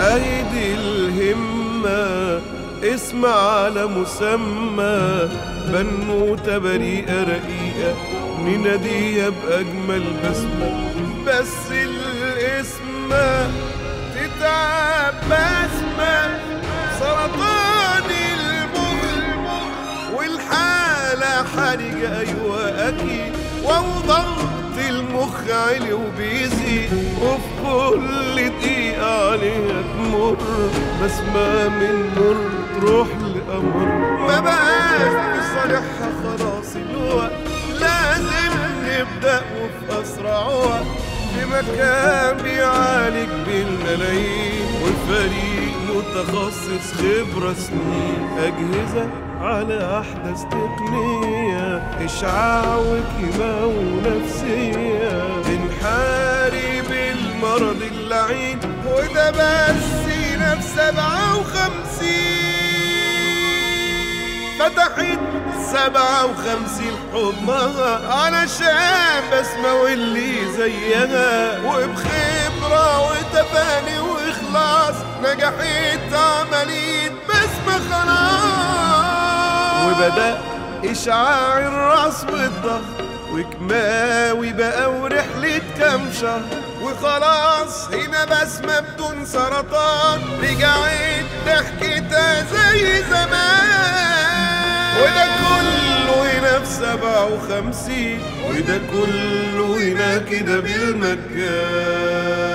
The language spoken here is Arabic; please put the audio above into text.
أيدي الهمة اسم على مسمى، بنوتة بريئة رقيقة نناديها بأجمل بسمة، بس الاسم تتعب بسمة. سرطان المخ والحالة حرجة أيوة أكيد، وضغط المخ عالي وبيزيد، وفي كل دقيقة عليها تمر بسمة من نور تروح لقمر. ما بقاش في صالحها خلاص الوقت، لازم نبدأ وفي أسرع وقت، في مكان بيعالج بالملايين، والفريق متخصص خبرة سنين، أجهزة على أحدث تقنية، إشعاع وكيماوي ونفسية، بنحارب المرض اللعين، وده بس سنة في 57 فتحت 57 حضنها علشان بسمة واللي زيها، وبخبرة وتفاني وإخلاص نجحت عملية بسمة خلاص. وبدأ إشعاع الراس والضغط وكماوي بقى ورحلة كام شهر، وخلاص هنا بسمة بدون سرطان، رجعت ضحكتها زي زمان. وده كله هنا في 57، وده كله هنا كده بالمجان.